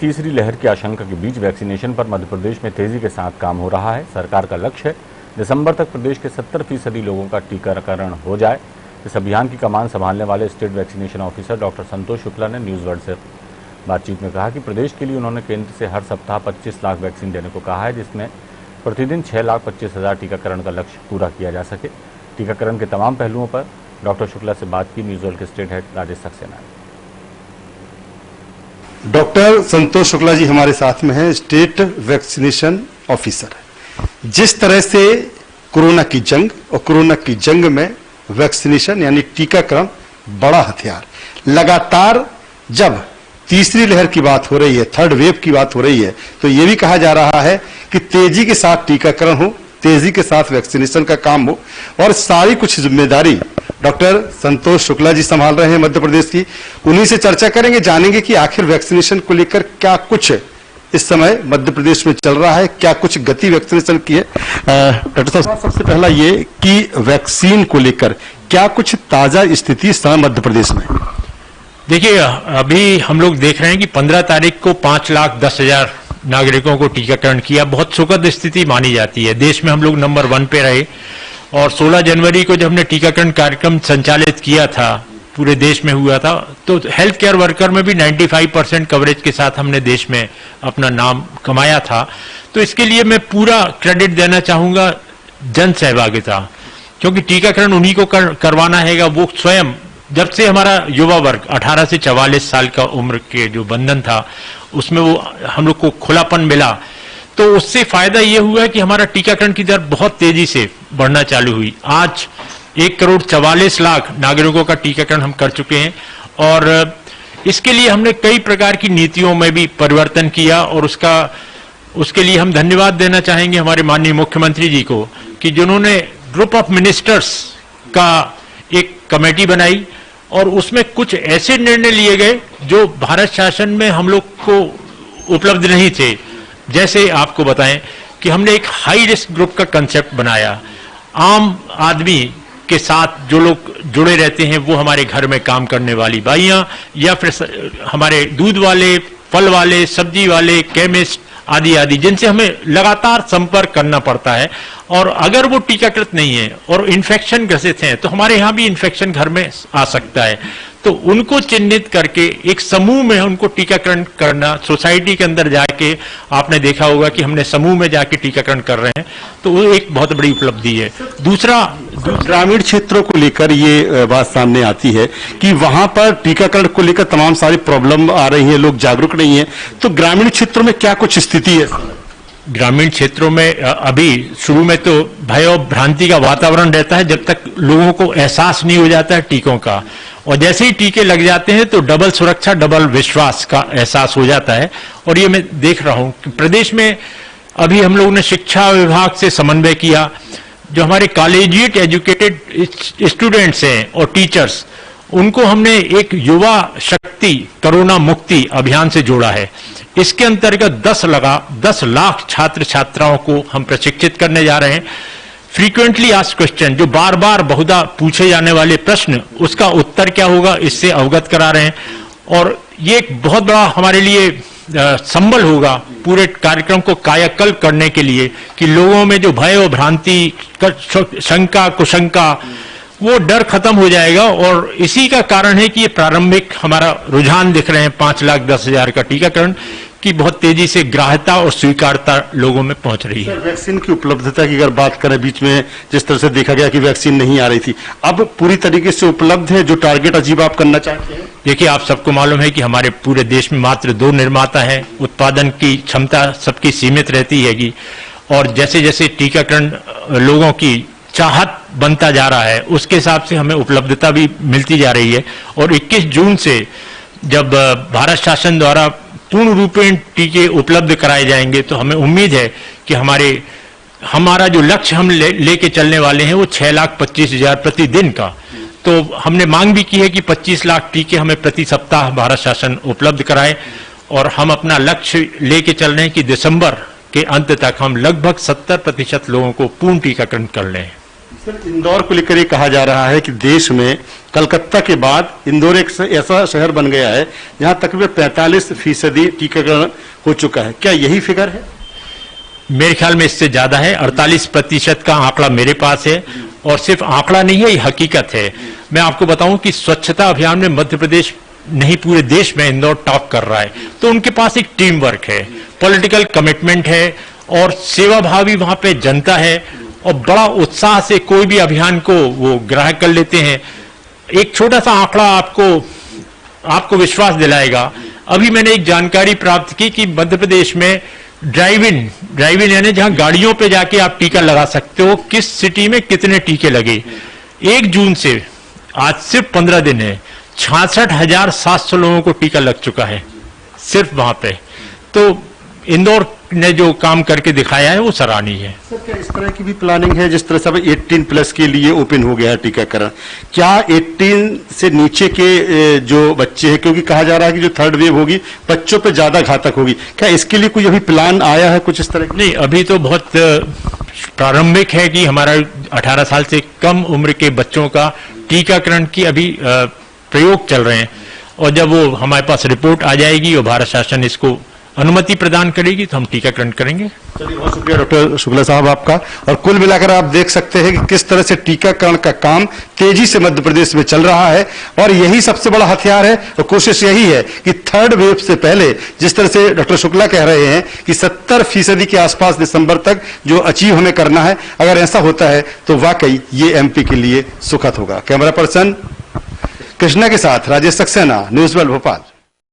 तीसरी लहर की आशंका के बीच वैक्सीनेशन पर मध्य प्रदेश में तेजी के साथ काम हो रहा है। सरकार का लक्ष्य है दिसंबर तक प्रदेश के 70% लोगों का टीकाकरण हो जाए। इस अभियान की कमान संभालने वाले स्टेट वैक्सीनेशन ऑफिसर डॉक्टर संतोष शुक्ला ने न्यूज वर्ल्ड से बातचीत में कहा कि प्रदेश के लिए उन्होंने केंद्र से हर सप्ताह 25 लाख वैक्सीन देने को कहा है, जिसमें प्रतिदिन 6,25,000 टीकाकरण का लक्ष्य पूरा किया जा सके। टीकाकरण के तमाम पहलुओं पर डॉक्टर शुक्ला से बात की न्यूज वर्ल्ड के स्टेट हेड राजेश सक्सेना ने। डॉक्टर संतोष शुक्ला जी हमारे साथ में हैं, स्टेट वैक्सीनेशन ऑफिसर। जिस तरह से कोरोना की जंग और कोरोना की जंग में वैक्सीनेशन यानी टीकाकरण बड़ा हथियार, लगातार जब तीसरी लहर की बात हो रही है, थर्ड वेव की बात हो रही है, तो यह भी कहा जा रहा है कि तेजी के साथ टीकाकरण हो, तेजी के साथ वैक्सीनेशन का काम हो और सारी कुछ जिम्मेदारी डॉक्टर संतोष शुक्ला जी संभाल रहे हैं मध्य प्रदेश की। उन्हीं से चर्चा करेंगे, जानेंगे कि आखिर वैक्सीनेशन को लेकर क्या कुछ इस समय मध्य प्रदेश में चल रहा है, क्या कुछ गति वैक्सीनेशन की है। डॉक्टर साहब, सबसे पहला ये कि वैक्सीन को लेकर क्या कुछ ताजा स्थिति इस समय मध्य प्रदेश में? देखिए, अभी हम लोग देख रहे हैं कि 15 तारीख को 5,10,000 नागरिकों को टीकाकरण किया। बहुत सुखद स्थिति मानी जाती है। देश में हम लोग नंबर 1 पे रहे और 16 जनवरी को जब हमने टीकाकरण कार्यक्रम संचालित किया था, पूरे देश में हुआ था, तो हेल्थ केयर वर्कर में भी 95% कवरेज के साथ हमने देश में अपना नाम कमाया था। तो इसके लिए मैं पूरा क्रेडिट देना चाहूंगा जन सहभागिता, क्योंकि टीकाकरण उन्हीं को करवाना है। वो स्वयं, जब से हमारा युवा वर्ग 18 से 44 साल का उम्र के जो बंधन था, उसमें वो हम लोग को खुलापन मिला, तो उससे फायदा ये हुआ कि हमारा टीकाकरण की दर बहुत तेजी से बढ़ना चालू हुई। आज 1,44,00,000 नागरिकों का टीकाकरण हम कर चुके हैं और इसके लिए हमने कई प्रकार की नीतियों में भी परिवर्तन किया और उसके लिए हम धन्यवाद देना चाहेंगे हमारे माननीय मुख्यमंत्री जी को कि जिन्होंने ग्रुप ऑफ मिनिस्टर्स का एक कमेटी बनाई और उसमें कुछ ऐसे निर्णय लिए गए जो भारत शासन में हम लोग को उपलब्ध नहीं थे। जैसे आपको बताएं कि हमने एक हाई रिस्क ग्रुप का कंसेप्ट बनाया। आम आदमी के साथ जो लोग जुड़े रहते हैं, वो हमारे घर में काम करने वाली बाइयां या फिर हमारे दूध वाले, फल वाले, सब्जी वाले, केमिस्ट आदि आदि, जिनसे हमें लगातार संपर्क करना पड़ता है। और अगर वो टीकाकृत नहीं है और इन्फेक्शन ग्रसित हैं, तो हमारे यहाँ भी इन्फेक्शन घर में आ सकता है। तो उनको चिन्हित करके एक समूह में उनको टीकाकरण करना, सोसाइटी के अंदर जाके आपने देखा होगा कि हमने समूह में जाके टीकाकरण कर रहे हैं, तो वो एक बहुत बड़ी उपलब्धि है। दूसरा, ग्रामीण क्षेत्रों को लेकर ये बात सामने आती है कि वहां पर टीकाकरण को लेकर तमाम सारी प्रॉब्लम आ रही है, लोग जागरूक नहीं है। तो ग्रामीण क्षेत्रों में क्या कुछ स्थिति है? ग्रामीण क्षेत्रों में अभी शुरू में तो भय और भ्रांति का वातावरण रहता है, जब तक लोगों को एहसास नहीं हो जाता है टीकों का। और जैसे ही टीके लग जाते हैं तो डबल सुरक्षा, डबल विश्वास का एहसास हो जाता है। और ये मैं देख रहा हूं कि प्रदेश में अभी हम लोगों ने शिक्षा विभाग से समन्वय किया। जो हमारे कॉलेजिएट एजुकेटेड स्टूडेंट्स हैं और टीचर्स, उनको हमने एक युवा शक्ति कोरोना मुक्ति अभियान से जोड़ा है। इसके अंतर्गत 10 लाख छात्र छात्राओं को हम प्रशिक्षित करने जा रहे हैं। फ्रीक्वेंटली आस्क्ड क्वेश्चन, जो बार बार बहुधा पूछे जाने वाले प्रश्न, उसका उत्तर क्या होगा, इससे अवगत करा रहे हैं। और ये एक बहुत बड़ा हमारे लिए संबल होगा पूरे कार्यक्रम को कायाकल्प करने के लिए कि लोगों में जो भय और भ्रांति, शंका, कुशंका, वो डर खत्म हो जाएगा। और इसी का कारण है कि ये प्रारंभिक हमारा रुझान दिख रहे हैं 5,10,000 का टीकाकरण की बहुत तेजी से ग्राह्यता और स्वीकारता लोगों में पहुंच रही है। वैक्सीन की उपलब्धता की अगर बात करें, बीच में जिस तरह से देखा गया कि वैक्सीन नहीं आ रही थी, अब पूरी तरीके से उपलब्ध है? जो टारगेट अचीव आप करना चाहते हैं? देखिए, आप सबको मालूम है कि हमारे पूरे देश में मात्र 2 निर्माता हैं। उत्पादन की क्षमता सबकी सीमित रहती हैगी और जैसे जैसे टीकाकरण लोगों की चाहत बनता जा रहा है, उसके हिसाब से हमें उपलब्धता भी मिलती जा रही है। और 21 जून से जब भारत शासन द्वारा पूर्ण रूपेण टीके उपलब्ध कराए जाएंगे, तो हमें उम्मीद है कि हमारा जो लक्ष्य हम लेके चलने वाले हैं वो 6,25,000 प्रतिदिन का। तो हमने मांग भी की है कि 25 लाख टीके हमें प्रति सप्ताह भारत शासन उपलब्ध कराए और हम अपना लक्ष्य लेके चल रहे हैं कि दिसंबर के अंत तक हम लगभग 70% लोगों को पूर्ण टीकाकरण कर लें। सर, इंदौर को लेकर ये कहा जा रहा है कि देश में कलकत्ता के बाद इंदौर एक ऐसा शहर बन गया है जहां तकरीबन 45% टीकाकरण हो चुका है। क्या यही फिगर है? मेरे ख्याल में इससे ज्यादा है। 48% का आंकड़ा मेरे पास है, और सिर्फ आंकड़ा नहीं है, ये हकीकत है। मैं आपको बताऊं कि स्वच्छता अभियान में मध्य प्रदेश नहीं पूरे देश में इंदौर टॉप कर रहा है। तो उनके पास एक टीम वर्क है, पॉलिटिकल कमिटमेंट है, और सेवा भावी वहां पे जनता है, और बड़ा उत्साह से कोई भी अभियान को वो ग्रहण कर लेते हैं। एक छोटा सा आंकड़ा आपको विश्वास दिलाएगा। अभी मैंने एक जानकारी प्राप्त की कि मध्य प्रदेश में ड्राइव इन यानी जहां गाड़ियों पे जाके आप टीका लगा सकते हो, किस सिटी में कितने टीके लगे। 1 जून से आज सिर्फ 15 दिन है, 66,700 लोगों को टीका लग चुका है सिर्फ वहां पे। तो इंदौर ने जो काम करके दिखाया है वो सराहनीय है। सर, क्या इस तरह की भी प्लानिंग है जिस तरह से अब 18+ के लिए ओपन हो गया है टीकाकरण, क्या 18 से नीचे के जो बच्चे हैं, क्योंकि कहा जा रहा है कि जो थर्ड वेव होगी बच्चों पे ज्यादा घातक होगी, क्या इसके लिए कोई अभी प्लान आया है कुछ इस तरह? नहीं, अभी तो बहुत प्रारंभिक है कि हमारा 18 साल से कम उम्र के बच्चों का टीकाकरण की अभी प्रयोग चल रहे हैं, और जब वो हमारे पास रिपोर्ट आ जाएगी और भारत शासन इसको अनुमति प्रदान करेगी तो हम टीकाकरण करेंगे। चलिए, बहुत शुक्रिया डॉक्टर शुक्ला साहब आपका। और कुल मिलाकर आप देख सकते हैं कि किस तरह से टीकाकरण का काम तेजी से मध्य प्रदेश में चल रहा है, और यही सबसे बड़ा हथियार है। और कोशिश यही है कि थर्ड वेव से पहले, जिस तरह से डॉक्टर शुक्ला कह रहे हैं कि 70% के आसपास दिसंबर तक जो अचीव हमें करना है, अगर ऐसा होता है तो वाकई ये एमपी के लिए सुखद होगा। कैमरा पर्सन कृष्णा के साथ राजेश सक्सेना, न्यूज वर्ल्ड भोपाल।